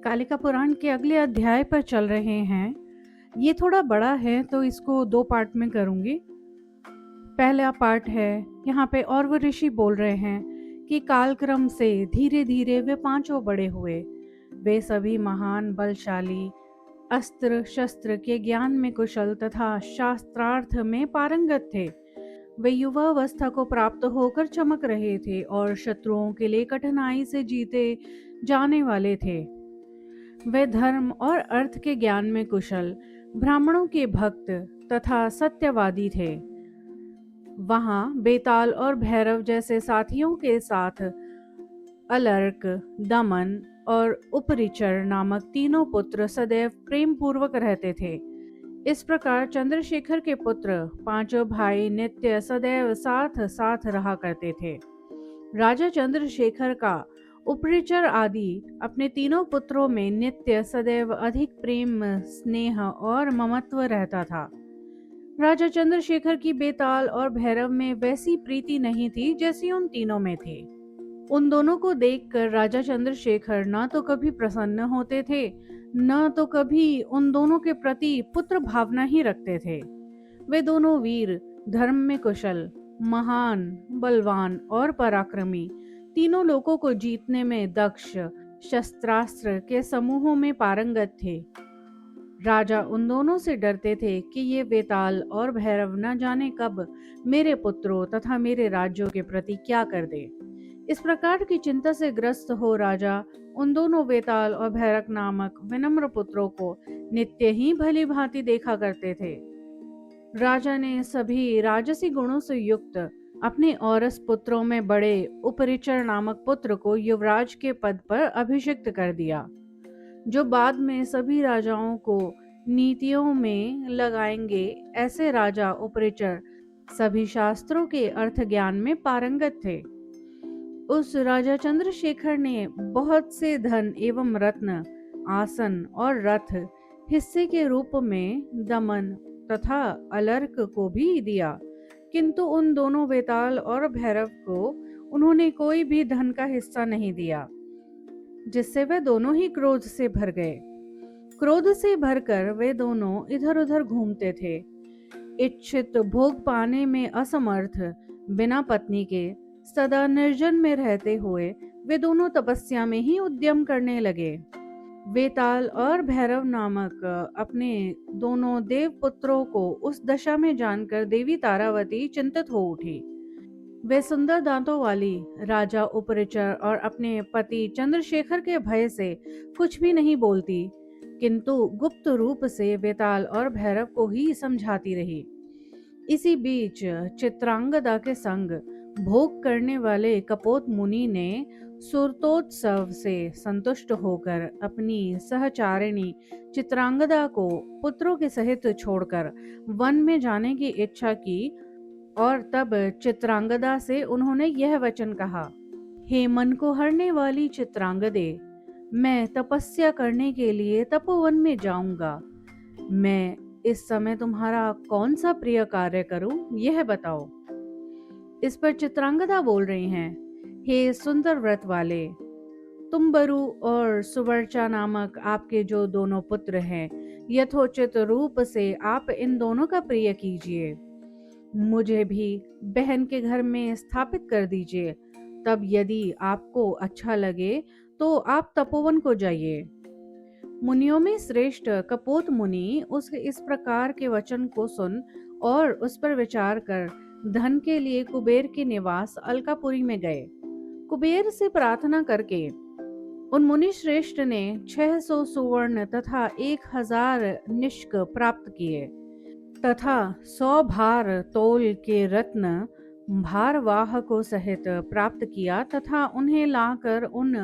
कालिका पुराण के अगले अध्याय पर चल रहे हैं। ये थोड़ा बड़ा है तो इसको 2 पार्ट में करूंगी। पहला पार्ट है, यहाँ पे और वो ऋषि बोल रहे हैं कि कालक्रम से धीरे धीरे वे पांचों बड़े हुए। वे सभी महान बलशाली, अस्त्र शस्त्र के ज्ञान में कुशल तथा शास्त्रार्थ में पारंगत थे। वे युवावस्था को प्राप्त होकर चमक रहे थे और शत्रुओं के लिए कठिनाई से जीते जाने वाले थे। वे धर्म और अर्थ के ज्ञान में कुशल, ब्राह्मणों के भक्त तथा सत्यवादी थे। वहां बेताल और भैरव जैसे साथियों के साथ अलर्क, दमन और उपरिचर नामक तीनों पुत्र सदैव प्रेम पूर्वक रहते थे। इस प्रकार चंद्रशेखर के पुत्र पांचों भाई नित्य सदैव साथ साथ रहा करते थे। राजा चंद्रशेखर का उपरिचर आदि अपने तीनों पुत्रों में नित्य सदैव अधिक प्रेम, स्नेह और ममत्व रहता था। राजा चंद्रशेखर की बेताल और भैरव में वैसी प्रीति नहीं थी जैसी उन तीनों में थी। उन दोनों को देखकर राजा चंद्रशेखर न तो कभी प्रसन्न होते थे, न तो कभी उन दोनों के प्रति पुत्र भावना ही रखते थे। वे दोनों वीर, धर्म में कुशल, महान, बलवान और पराक्रमी, तीनों लोगों को जीतने में दक्ष, शस्त्रास्त्र के समूहों में पारंगत थे। राजा उन दोनों से डरते थे कि ये बेताल और भैरव न जाने कब मेरे पुत्रों तथा मेरे राज्यों के प्रति क्या कर दे। इस प्रकार की चिंता से ग्रस्त हो राजा उन दोनों बेताल और भैरव नामक विनम्र पुत्रों को नित्य ही भली भांति देखा करते थे। राजा ने सभी राजसी गुणों से युक्त अपने औरस पुत्रों में बड़े उपरिचर नामक पुत्र को युवराज के पद पर अभिषिक्त कर दिया, जो बाद में सभी राजाओं को नीतियों में लगाएंगे। ऐसे राजा उपरिचर सभी शास्त्रों के अर्थ ज्ञान में पारंगत थे। उस राजा चंद्रशेखर ने बहुत से धन एवं रत्न, आसन और रथ हिस्से के रूप में दमन तथा अलर्क को भी दिया, किंतु उन दोनों बेताल और भैरव को उन्होंने कोई भी धन का हिस्सा नहीं दिया, जिससे वे दोनों ही क्रोध से भर गए। क्रोध से भरकर वे दोनों इधर उधर घूमते थे। इच्छित भोग पाने में असमर्थ, बिना पत्नी के सदा निर्जन में रहते हुए वे दोनों तपस्या में ही उद्यम करने लगे। बेताल और भैरव नामक अपने दोनों देव पुत्रों को उस दशा में जानकर देवी तारावती चिंतित हो उठी। वे सुंदर दांतों वाली राजा उपरिचर और अपने पति चंद्रशेखर के भय से कुछ भी नहीं बोलती, किंतु गुप्त रूप से बेताल और भैरव को ही समझाती रही। इसी बीच चित्रांगदा के संग भोग करने वाले कपोत मुनि ने सुरतोत्सव से संतुष्ट होकर अपनी सहचारिणी चित्रांगदा को पुत्रों के सहित छोड़कर वन में जाने की इच्छा की, और तब चित्रांगदा से उन्होंने यह वचन कहा, हे मन को हरने वाली चित्रांगदे, मैं तपस्या करने के लिए तपोवन में जाऊंगा। मैं इस समय तुम्हारा कौन सा प्रिय कार्य करूं, यह बताओ। इस पर चित्रांगदा बोल रही हैं, हे सुंदर व्रत वाले, तुम्बरु और सुवर्चा नामक आपके जो दोनों पुत्र हैं, यथोचित रूप से आप इन दोनों का प्रिय कीजिए। मुझे भी बहन के घर में स्थापित कर दीजिए। तब यदि आपको अच्छा लगे तो आप तपोवन को जाइए। मुनियों में श्रेष्ठ कपोत मुनि उसके इस प्रकार के वचन को सुन और उस पर विचार कर धन के लिए कुबेर के निवास अलकापुरी में गए। कुबेर से प्रार्थना करके उन मुनि श्रेष्ठ ने 600 सुवर्ण तथा 1000 निष्क प्राप्त किए तथा 100 भार तोल के रत्न भारवाह को सहित प्राप्त किया, तथा उन्हें लाकर उन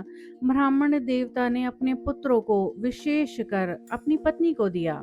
ब्राह्मण देवता ने अपने पुत्रों को विशेष कर अपनी पत्नी को दिया।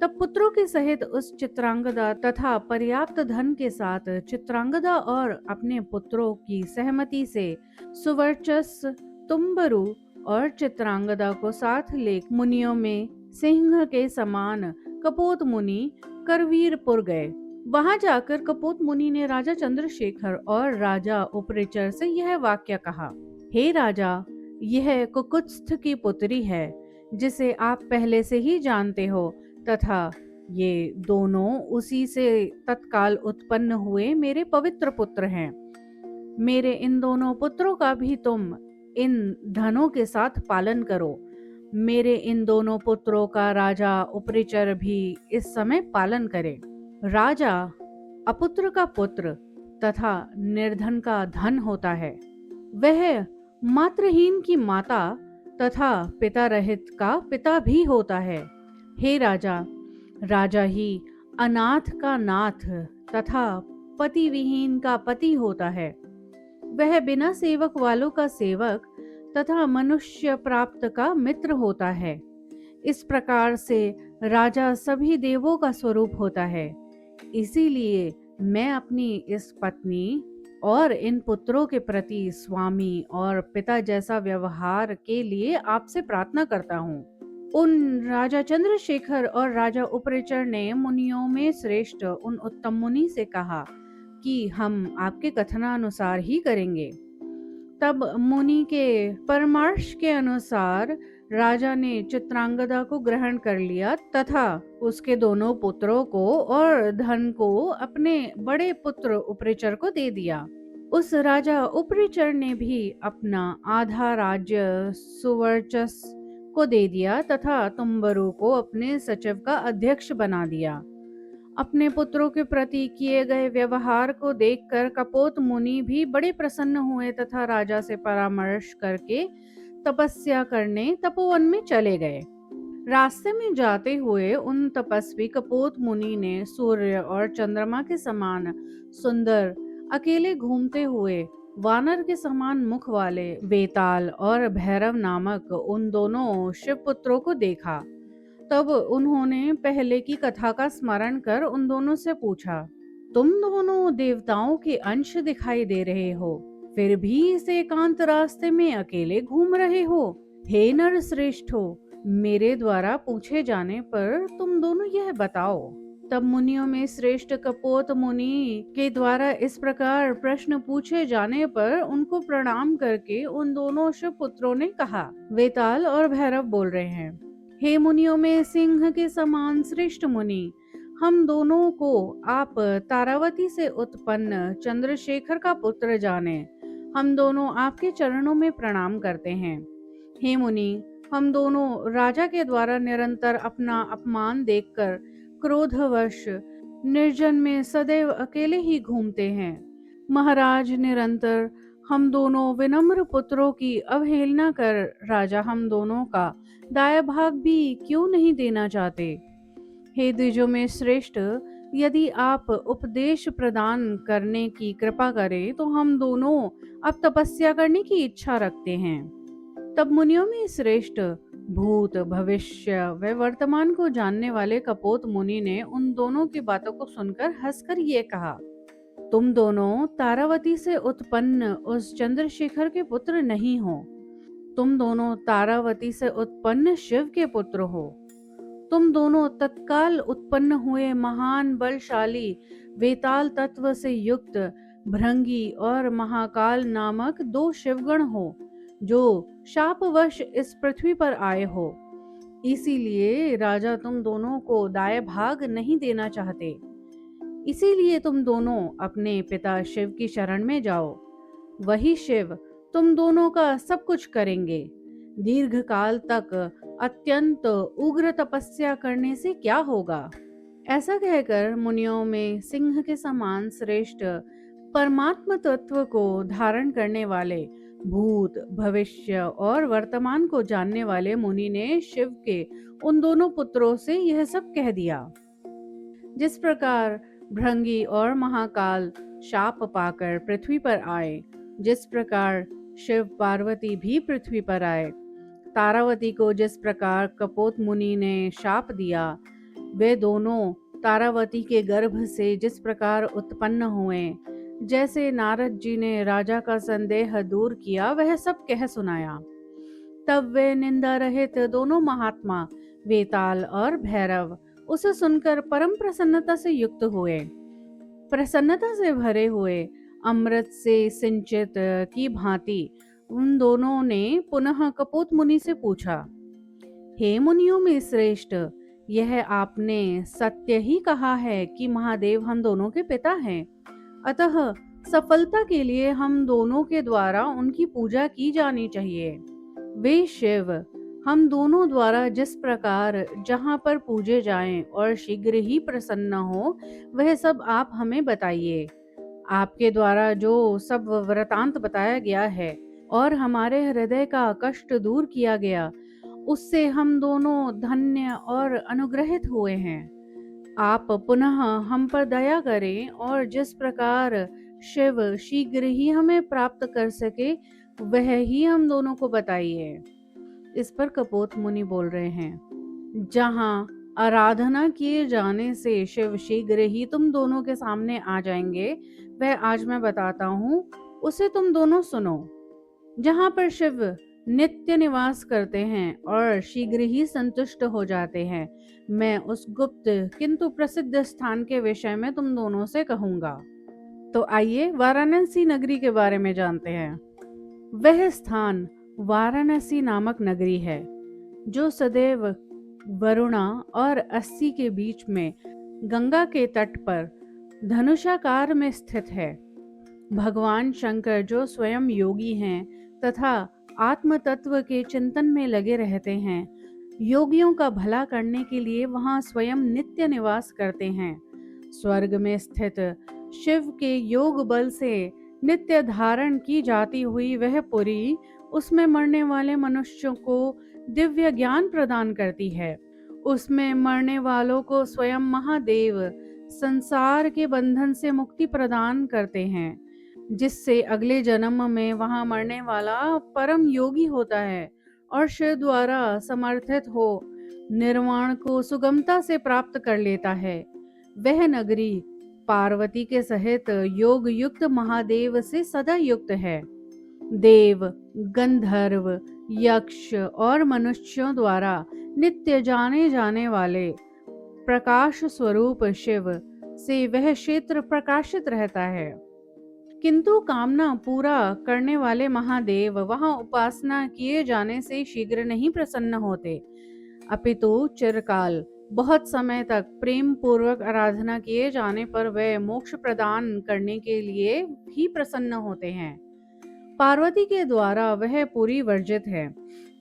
तब पुत्रों के सहित उस चित्रांगदा तथा पर्याप्त धन के साथ चित्रांगदा और अपने पुत्रों की सहमति से सुवर्चस, तुम्बरु और चित्रांगदा को साथ ले मुनियों में सिंह के समान कपोत मुनि करवीरपुर गए। वहां जाकर कपोत मुनि ने राजा चंद्रशेखर और राजा उपरिचर से यह वाक्य कहा, हे राजा, यह कुकुत्स्थ की पुत्री है, जिसे आप पहले से ही जानते हो, तथा ये दोनों उसी से तत्काल उत्पन्न हुए मेरे पवित्र पुत्र हैं। मेरे इन दोनों पुत्रों का भी तुम इन धनों के साथ पालन करो। मेरे इन दोनों पुत्रों का राजा उपरिचर भी इस समय पालन करे। राजा अपुत्र का पुत्र तथा निर्धन का धन होता है। वह मातृहीन की माता तथा पिता रहित का पिता भी होता है। हे राजा, राजा ही अनाथ का नाथ तथा पति विहीन का पति होता है। वह बिना सेवक वालों का सेवक तथा मनुष्य प्राप्त का मित्र होता है। इस प्रकार से राजा सभी देवों का स्वरूप होता है। इसीलिए मैं अपनी इस पत्नी और इन पुत्रों के प्रति स्वामी और पिता जैसा व्यवहार के लिए आपसे प्रार्थना करता हूँ। उन राजा चंद्रशेखर और राजा उपरिचर ने मुनियों में श्रेष्ठ उन उत्तम मुनि से कहा कि हम आपके कथनानुसार ही करेंगे। तब मुनि के परामर्श के अनुसार राजा ने चित्रांगदा को ग्रहण कर लिया तथा उसके दोनों पुत्रों को और धन को अपने बड़े पुत्र उपरिचर को दे दिया। उस राजा उपरिचर ने भी अपना आधा राज्य सुवर्चस को दे दिया तथा तुम्बरु को अपने सचिव का अध्यक्ष बना दिया। अपने पुत्रों के प्रति किए गए व्यवहार को देखकर कपोत मुनि भी बड़े प्रसन्न हुए तथा राजा से परामर्श करके तपस्या करने तपोवन में चले गए। रास्ते में जाते हुए उन तपस्वी कपोत मुनि ने सूर्य और चंद्रमा के समान सुंदर, अकेले घूमते हुए वानर के समान मुख वाले वेताल और भैरव नामक उन दोनों शिव पुत्रों को देखा। तब उन्होंने पहले की कथा का स्मरण कर उन दोनों से पूछा, तुम दोनों देवताओं के अंश दिखाई दे रहे हो, फिर भी इस एकांत रास्ते में अकेले घूम रहे हो। हे नर श्रेष्ठो, मेरे द्वारा पूछे जाने पर तुम दोनों यह बताओ। तब मुनियों में श्रेष्ठ कपोत मुनि के द्वारा इस प्रकार प्रश्न पूछे जाने पर उनको प्रणाम करके उन दोनों शिव पुत्रों ने कहा, वेताल और भैरव बोल रहे हैं, हे मुनियों में सिंह के समान श्रेष्ठ मुनि, हम दोनों को आप तारावती से उत्पन्न चंद्रशेखर का पुत्र जाने। हम दोनों आपके चरणों में प्रणाम करते हैं। हे मुनि, हम दोनों राजा के द्वारा निरंतर अपना अपमान देखकर क्रोधवश निर्जन में सदैव अकेले ही घूमते हैं। महाराज, निरंतर हम दोनों विनम्र पुत्रों की अवहेलना कर राजा हम दोनों का दाया भाग भी क्यों नहीं देना चाहते। हे द्विजों में श्रेष्ठ, यदि आप उपदेश प्रदान करने की कृपा करें तो हम दोनों अब तपस्या करने की इच्छा रखते हैं। तब मुनियों में श्रेष्ठ भूत, भविष्य व वर्तमान को जानने वाले कपोत मुनि ने उन दोनों की बातों को सुनकर हंसकर ये कहा, तुम दोनों तारावती से उत्पन्न उस चंद्रशेखर के पुत्र नहीं हो। तुम दोनों तारावती से उत्पन्न शिव के पुत्र हो। तुम दोनों तत्काल उत्पन्न हुए महान बलशाली वेताल तत्व से युक्त भृंगी और महाकाल नामक दो शिवगण हो, जो शापवश इस पृथ्वी पर आए हो। इसीलिए राजा तुम दोनों को दाय भाग नहीं देना चाहते। इसीलिए तुम दोनों अपने पिता शिव की शरण में जाओ। वही शिव तुम दोनों का सब कुछ करेंगे। दीर्घ काल तक अत्यंत उग्र तपस्या करने से क्या होगा। ऐसा कहकर मुनियों में सिंह के समान श्रेष्ठ परमात्म तत्व को धारण करने वाले भूत, भविष्य और वर्तमान को जानने वाले मुनि ने शिव के उन दोनों पुत्रों से यह सब कह दिया। जिस प्रकार भृंगी और महाकाल शाप पाकर पृथ्वी पर आए, जिस प्रकार शिव पार्वती भी पृथ्वी पर आए, तारावती को जिस प्रकार कपोत मुनि ने शाप दिया, वे दोनों तारावती के गर्भ से जिस प्रकार उत्पन्न हुए, जैसे नारद जी ने राजा का संदेह दूर किया, वह सब कह सुनाया। तब वे निंदा रहित दोनों महात्मा वेताल और भैरव उसे सुनकर परम प्रसन्नता से युक्त हुए। प्रसन्नता से भरे हुए अमृत से सिंचित की भांति उन दोनों ने पुनः कपोत मुनि से पूछा, हे मुनियों में श्रेष्ठ, यह आपने सत्य ही कहा है कि महादेव हम दोनों के पिता हैं। अतः सफलता के लिए हम दोनों के द्वारा उनकी पूजा की जानी चाहिए। वे शिव हम दोनों द्वारा जिस प्रकार जहाँ पर पूजे जाएं और शीघ्र ही प्रसन्न हो, वह सब आप हमें बताइए। आपके द्वारा जो सब वृतांत बताया गया है और हमारे हृदय का कष्ट दूर किया गया, उससे हम दोनों धन्य और अनुग्रहित हुए हैं। आप पुनः हम पर दया करें और जिस प्रकार शिव शीघ्र ही हमें प्राप्त कर सके, वह ही हम दोनों को बताइए। इस पर कपोत मुनि बोल रहे हैं, जहाँ आराधना किए जाने से शिव शीघ्र ही तुम दोनों के सामने आ जाएंगे, वह आज मैं बताता हूँ, उसे तुम दोनों सुनो। जहाँ पर शिव नित्य निवास करते हैं और शीघ्र ही संतुष्ट हो जाते हैं, मैं उस गुप्त किंतु प्रसिद्ध स्थान के विषय में तुम दोनों से कहूंगा। तो आइए वाराणसी नगरी के बारे में जानते हैं। वह स्थान वाराणसी नामक नगरी है, जो सदैव वरुणा और अस्सी के बीच में गंगा के तट पर धनुषाकार में स्थित है। भगवान शंकर जो स्वयं योगी हैं तथा आत्म तत्व के चिंतन में लगे रहते हैं, योगियों का भला करने के लिए वहां स्वयं नित्य निवास करते हैं। स्वर्ग में स्थित शिव के योग बल से नित्य धारण की जाती हुई वह पुरी उसमें मरने वाले मनुष्यों को दिव्य ज्ञान प्रदान करती है। उसमें मरने वालों को स्वयं महादेव संसार के बंधन से मुक्ति प्रदान करते हैं, जिससे अगले जन्म में वहां मरने वाला परम योगी होता है और शिव द्वारा समर्थित हो निर्वाण को सुगमता से प्राप्त कर लेता है। वह नगरी पार्वती के सहित योग युक्त महादेव से सदा युक्त है। देव, गंधर्व, यक्ष और मनुष्यों द्वारा नित्य जाने जाने वाले प्रकाश स्वरूप शिव से वह क्षेत्र प्रकाशित रहता है। किंतु कामना पूरा करने वाले महादेव वहां उपासना किए जाने से शीघ्र नहीं प्रसन्न होते, अपितु चिरकाल बहुत समय तक प्रेम पूर्वक आराधना किए जाने पर वे मोक्ष प्रदान करने के लिए ही प्रसन्न होते हैं। पार्वती के द्वारा वह पूरी वर्जित है,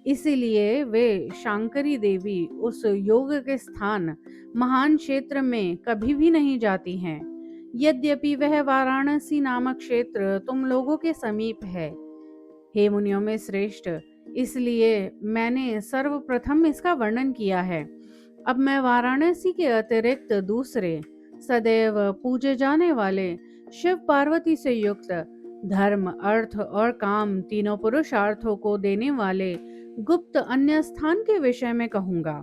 इसीलिए वे शांकरी देवी उस योग के स्थान महान क्षेत्र में कभी भी नहीं जाती हैं। यद्यपि वह वाराणसी नामक क्षेत्र तुम लोगों के समीप है, हे मुनियों में श्रेष्ठ, इसलिए मैंने सर्वप्रथम इसका वर्णन किया है। अब मैं वाराणसी के अतिरिक्त दूसरे सदैव पूजे जाने वाले शिव पार्वती से युक्त धर्म, अर्थ और काम तीनों पुरुषार्थों को देने वाले गुप्त अन्य स्थान के विषय में कहूंगा,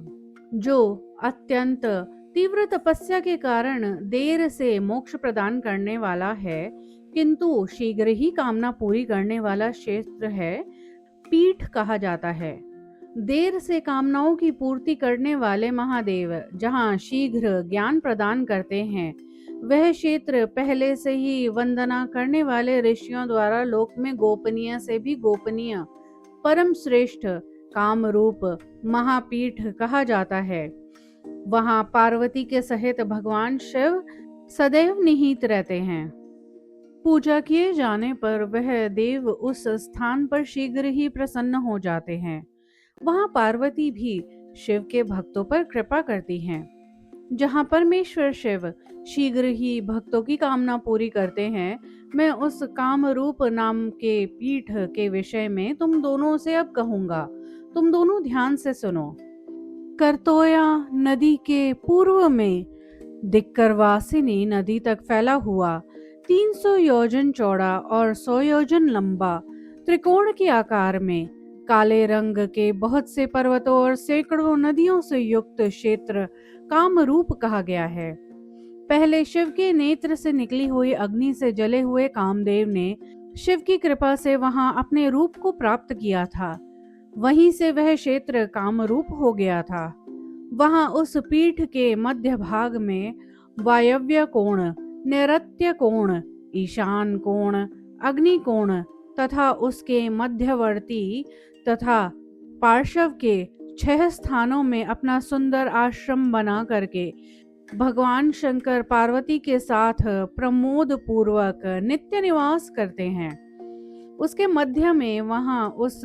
जो अत्यंत तीव्र तपस्या के कारण देर से मोक्ष प्रदान करने वाला है, किंतु शीघ्र ही कामना पूरी करने वाला क्षेत्र है। पीठ कहा जाता है। देर से कामनाओं की पूर्ति करने वाले महादेव जहाँ शीघ्र ज्ञान प्रदान करते हैं, वह क्षेत्र पहले से ही वंदना करने वाले ऋषियों द्वारा लोक में गोपनीय से भी गोपनीय परम श्रेष्ठ काम रूप महापीठ कहा जाता है। वहां पार्वती के सहित भगवान शिव सदैव निहित रहते हैं। पूजा किए जाने पर वह देव उस स्थान पर शीघ्र ही प्रसन्न हो जाते हैं। वहां पार्वती भी शिव के भक्तों पर कृपा करती हैं। जहां परमेश्वर शिव शीघ्र ही भक्तों की कामना पूरी करते हैं, मैं उस काम रूप नाम के पीठ के विषय में तुम दोनों से अब कहूंगा। तुम दोनों ध्यान से सुनो। करतोया नदी के पूर्व में दिक्करवासिनी नदी तक फैला हुआ 300 योजन चौड़ा और 100 योजन लंबा त्रिकोण के आकार में काले रंग के बहुत से पर्वतों और सैकड़ों नदियों से युक्त क्षेत्र कामरूप कहा गया है। पहले शिव के नेत्र से निकली हुई अग्नि से जले हुए कामदेव ने शिव की कृपा से वहां अपने रूप को प्राप्त किया था। वहीं से वह क्षेत्र कामरूप हो गया था। वहां उस पीठ के मध्य भाग में वायव्य कोण, नैऋत्य कोण, ईशान कोण, अग्नि कोण, तथा उसके मध्यवर्ती तथा पार्श्व के 6 स्थानों में अपना सुंदर आश्रम बना करके भगवान शंकर पार्वती के साथ प्रमोद पूर्वक नित्य निवास करते हैं। उसके मध्य में वहां उस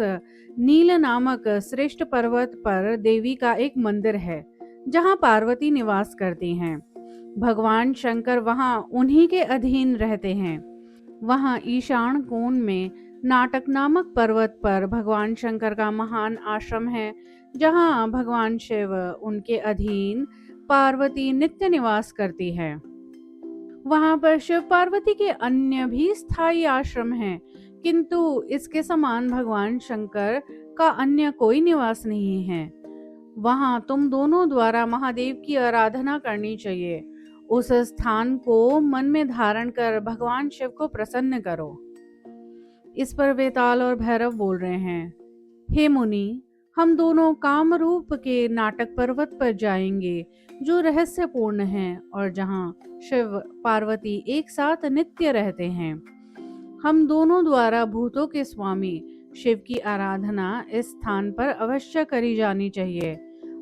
नील नामक श्रेष्ठ पर्वत पर देवी का एक मंदिर है जहां पार्वती निवास करती हैं। भगवान शंकर वहां उन्हीं के अधीन रहते हैं। वहां ईशान कोण में नाटक नामक पर्वत पर भगवान शंकर का महान आश्रम है जहां भगवान शिव उनके अधीन पार्वती नित्य निवास करती है। वहां पर शिव पार्वती के अन्य भी स्थायी आश्रम हैं, किंतु इसके समान भगवान शंकर का अन्य कोई निवास नहीं है। वहां तुम दोनों द्वारा महादेव की आराधना करनी चाहिए। उस स्थान को मन में धारण कर भगवान शिव को प्रसन्न करो। इस पर वेताल और भैरव बोल रहे हैं, हे मुनि, हम दोनों कामरूप के नाटक पर्वत पर जाएंगे जो रहस्यपूर्ण है और जहां शिव पार्वती एक साथ नित्य रहते हैं। हम दोनों द्वारा भूतों के स्वामी शिव की आराधना इस स्थान पर अवश्य करी जानी चाहिए।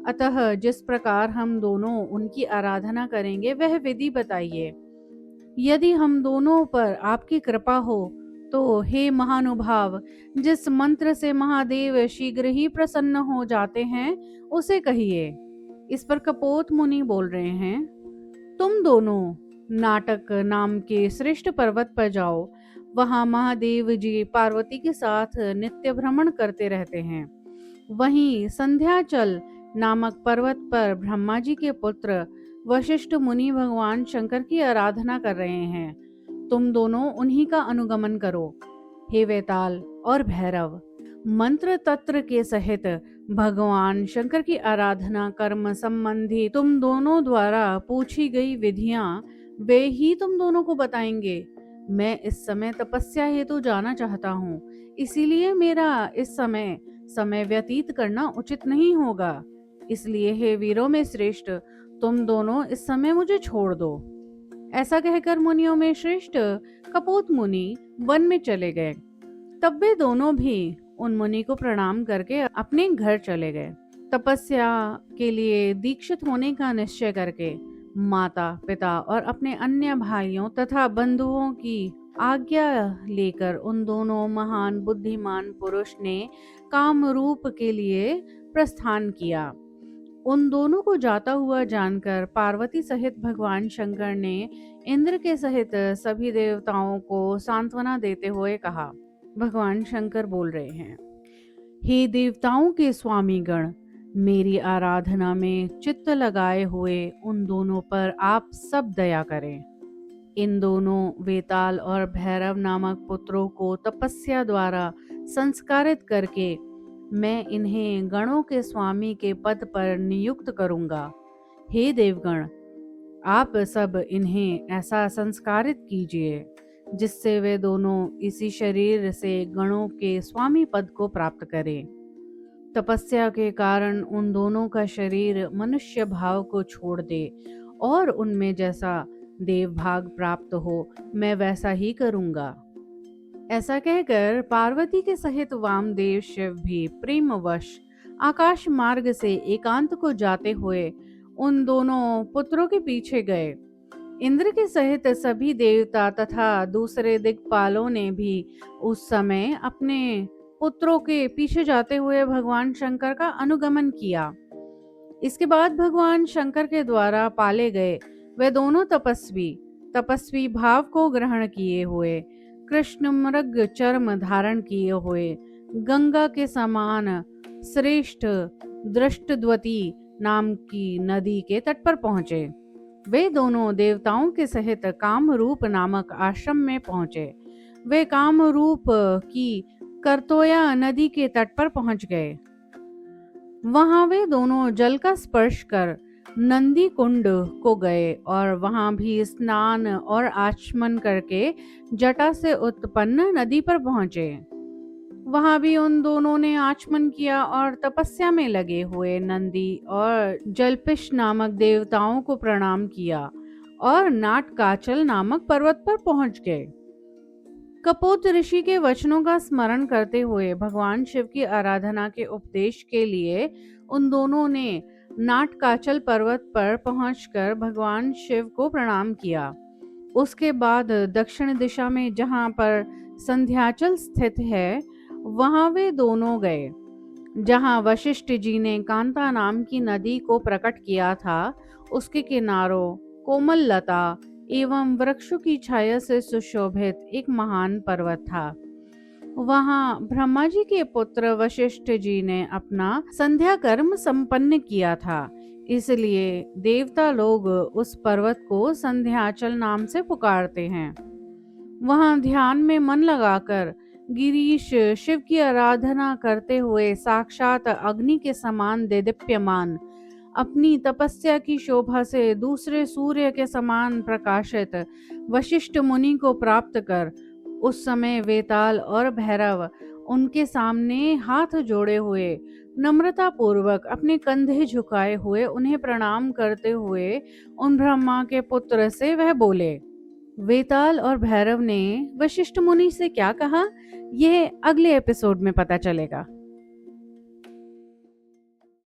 अतः जिस प्रकार हम दोनों उनकी आराधना करेंगे वह विधि बताइए। यदि हम दोनों पर आपकी कृपा हो तो हे महानुभाव, जिस मंत्र से महादेव शीघ्र ही प्रसन्न हो जाते हैं उसे कहिए। इस पर कपोत मुनि बोल रहे हैं, तुम दोनों नाटक नाम के श्रेष्ठ पर्वत पर जाओ। वहां महादेव जी पार्वती के साथ नित्य भ्रमण करते रहते हैं। वहीं संध्याचल नामक पर्वत पर ब्रह्मा जी के पुत्र वशिष्ठ मुनि भगवान शंकर की आराधना कर रहे हैं। तुम दोनों उन्हीं का अनुगमन करो। हे वेताल और भैरव, मंत्र तंत्र के सहित भगवान शंकर की आराधना कर्म संबंधी तुम दोनों द्वारा पूछी गई विधियां वे ही तुम दोनों को बताएंगे। मैं इस समय तपस्या हेतु जाना चाहता हूँ, इसीलिए मेरा इस समय व्यतीत करना उचित नहीं होगा। इसलिए हे वीरों में श्रेष्ठ, तुम दोनों इस समय मुझे छोड़ दो। ऐसा कहकर मुनियों में श्रेष्ठ कपोत मुनि वन में चले गए। तब वे दोनों भी उन मुनि को प्रणाम करके अपने घर चले गए। तपस्या के लिए दीक्षित होने का निश्चय करके माता पिता और अपने अन्य भाइयों तथा बंधुओं की आज्ञा लेकर उन दोनों महान बुद्धिमान पुरुष ने कामरूप के लिए प्रस्थान किया। उन दोनों को जाता हुआ जानकर पार्वती सहित भगवान शंकर ने इंद्र के सहित सभी देवताओं को सांत्वना देते हुए कहा। भगवान शंकर बोल रहे हैं, हे देवताओं के स्वामी गण, मेरी आराधना में चित्त लगाए हुए उन दोनों पर आप सब दया करें। इन दोनों वेताल और भैरव नामक पुत्रों को तपस्या द्वारा संस्कारित करके मैं इन्हें गणों के स्वामी के पद पर नियुक्त करूंगा। हे देवगण, आप सब इन्हें ऐसा संस्कारित कीजिए जिससे वे दोनों इसी शरीर से गणों के स्वामी पद को प्राप्त करें। तपस्या के कारण उन दोनों का शरीर मनुष्य भाव को छोड़ दे और उनमें जैसा देव भाग प्राप्त हो मैं वैसा ही करूंगा। ऐसा कहकर पार्वती के सहित वामदेव शिव भी प्रेमवश आकाश मार्ग से एकांत को जाते हुए उन दोनों पुत्रों के पीछे गए। इंद्र के सहित सभी देवता तथा दूसरे दिक्पालों ने भी उस समय अपने पुत्रों के पीछे जाते हुए भगवान शंकर का अनुगमन किया। इसके बाद भगवान शंकर के द्वारा पाले गए वे दोनों तपस्वी भाव को ग्रहण किए हुए, कृष्ण मृग चर्म धारण किए हुए, गंगा के समान श्रेष्ठ दृष्टद्वती नाम की नदी के तट पर पहुंचे। वे दोनों देवताओं के सहित कामरूप नामक आश्रम में पहुंचे। वे कामरूप की करतोया नदी के तट पर पहुंच गए। वहां वे दोनों जल का स्पर्श कर नंदी कुंड को गए और वहां भी स्नान और आचमन करके जटा से उत्पन्न नदी पर पहुंचे। वहां भी उन दोनों ने आचमन किया और तपस्या में लगे हुए नंदी और जलपिश नामक देवताओं को प्रणाम किया और नाटकाचल नामक पर्वत पर पहुंच गए। कपोत ऋषि के वचनों का स्मरण करते हुए भगवान शिव की आराधना के उपदेश के लिए उन दोनों ने नाटकाचल पर्वत पर पहुंचकर भगवान शिव को प्रणाम किया। उसके बाद दक्षिण दिशा में जहां पर संध्याचल स्थित है, वहां वे दोनों गए। जहां वशिष्ठ जी ने कांता नाम की नदी को प्रकट किया था, उसके किनारों कोमल लता एवं वृक्षों की छाया से सुशोभित एक महान पर्वत था। वहां ब्रह्मा जी के पुत्र वशिष्ठ जी ने अपना संध्या कर्म संपन्न किया था, इसलिए देवता लोग उस पर्वत को संध्याचल नाम से पुकारते हैं। वहां ध्यान में मन लगाकर गिरीश शिव की आराधना करते हुए साक्षात अग्नि के समान देदीप्यमान, अपनी तपस्या की शोभा से दूसरे सूर्य के समान प्रकाशित वशिष्ठ मुनि को प्राप्त कर उस समय वेताल और भैरव उनके सामने हाथ जोड़े हुए नम्रता पूर्वक अपने कंधे झुकाए हुए उन्हें प्रणाम करते हुए उन ब्रह्मा के पुत्र से वह बोले। वेताल और भैरव ने वशिष्ठ मुनि से क्या कहा, यह अगले एपिसोड में पता चलेगा।